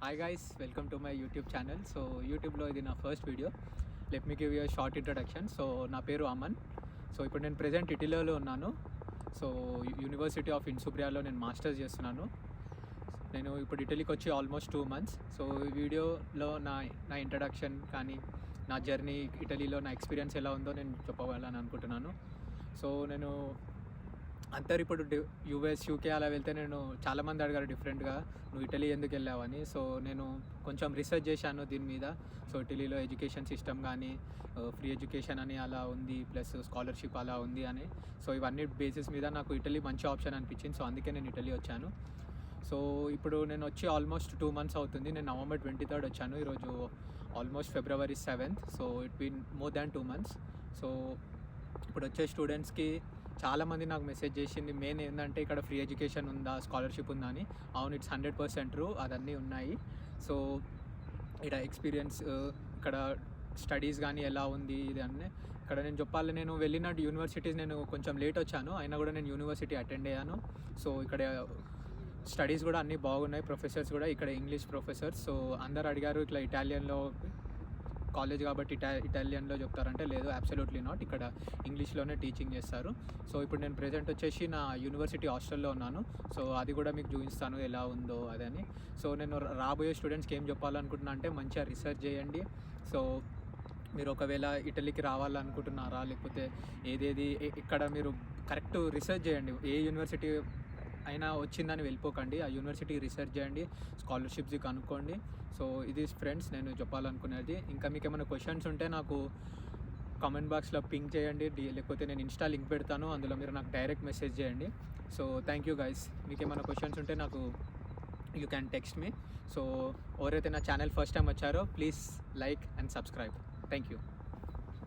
Hi guys, welcome to my YouTube channel. So యూట్యూబ్లో ఇది నా first video. Let me give you short introduction. So నా పేరు Aman. So ఇప్పుడు నేను ప్రెజెంట్ ఇటలీలో ఉన్నాను. సో యూనివర్సిటీ ఆఫ్ ఇన్సుబ్రియాలో నేను మాస్టర్స్ చేస్తున్నాను. నేను ఇప్పుడు ఇటలీకి వచ్చి ఆల్మోస్ట్ 2 months. సో ఈ వీడియోలో నా ఇంట్రడక్షన్ కానీ నా జర్నీ ఇటలీలో నా ఎక్స్పీరియన్స్ ఎలా ఉందో నేను చెప్పవాలని అనుకుంటున్నాను. సో నేను అందరు ఇప్పుడు యూఎస్ యూకే అలా వెళ్తే నేను చాలామంది అడిగారు డిఫరెంట్గా, నువ్వు ఇటలీ ఎందుకు వెళ్ళావని. సో నేను కొంచెం రీసెర్చ్ చేశాను దీని మీద. సో ఇటలీలో ఎడ్యుకేషన్ సిస్టమ్ కానీ ఫ్రీ ఎడ్యుకేషన్ అని అలా ఉంది, ప్లస్ స్కాలర్షిప్ అలా ఉంది అని. సో ఇవన్నీ బేసిస్ మీద నాకు ఇటలీ మంచి ఆప్షన్ అనిపించింది. సో అందుకే నేను ఇటలీ వచ్చాను. సో ఇప్పుడు నేను వచ్చి ఆల్మోస్ట్ 2 months అవుతుంది. నేను November 23rd వచ్చాను. ఈరోజు almost February 7th. So it been more than 2 months. So ఇప్పుడు వచ్చే స్టూడెంట్స్కి చాలామంది నాకు మెసేజ్ చేసింది. మెయిన్ ఏంటంటే ఇక్కడ ఫ్రీ ఎడ్యుకేషన్ ఉందా, స్కాలర్షిప్ ఉందా అని. అవును, ఇట్స్ 100% ట్రూ, అదన్నీ ఉన్నాయి. సో ఇక్కడ ఎక్స్పీరియన్స్, ఇక్కడ స్టడీస్ కానీ ఎలా ఉంది ఇది అన్నీ ఇక్కడ నేను చెప్పాలి. నేను వెళ్ళిన యూనివర్సిటీస్ నేను కొంచెం లేట్ వచ్చాను, అయినా కూడా నేను యూనివర్సిటీ అటెండ్ అయ్యాను. సో ఇక్కడ స్టడీస్ కూడా అన్నీ బాగున్నాయి. ప్రొఫెసర్స్ కూడా ఇక్కడ ఇంగ్లీష్ ప్రొఫెసర్స్. సో అందరు అడిగారు ఇట్లా ఇటాలియన్లో కాలేజ్ కాబట్టి ఇటాలియన్లో చెప్తారంటే లేదు, అబ్సల్యూట్లీ నాట్. ఇక్కడ ఇంగ్లీష్లోనే టీచింగ్ చేస్తారు. సో ఇప్పుడు నేను ప్రెజెంట్ వచ్చేసి నా యూనివర్సిటీ హాస్టల్లో ఉన్నాను. సో అది కూడా మీకు చూపిస్తాను ఎలా ఉందో అదని. సో నేను రాబోయే స్టూడెంట్స్కి ఏం చెప్పాలనుకుంటున్నా అంటే మంచిగా రీసెర్చ్ చేయండి. సో మీరు ఒకవేళ ఇటలీకి రావాలనుకుంటున్నారా, లేకపోతే ఏదేది ఇక్కడ మీరు కరెక్ట్ రీసెర్చ్ చేయండి. ఏ యూనివర్సిటీ అయినా వచ్చిందని వెళ్ళిపోకండి, ఆ యూనివర్సిటీ రీసెర్చ్ చేయండి, స్కాలర్షిప్స్ కనుక్కోండి. సో ఇది ఫ్రెండ్స్ నేను చెప్పాలనుకునేది. ఇంకా మీకు ఏమైనా క్వశ్చన్స్ ఉంటే నాకు కామెంట్ బాక్స్లో పింక్ చేయండి, లేకపోతే నేను ఇన్స్టా లింక్ పెడతాను, అందులో మీరు నాకు డైరెక్ట్ మెసేజ్ చేయండి. So thank you guys. మీకు ఏమైనా క్వశ్చన్స్ ఉంటే నాకు you can text me. So ఎవరైతే నా ఛానల్ ఫస్ట్ టైం వచ్చారో please like and subscribe. Thank you.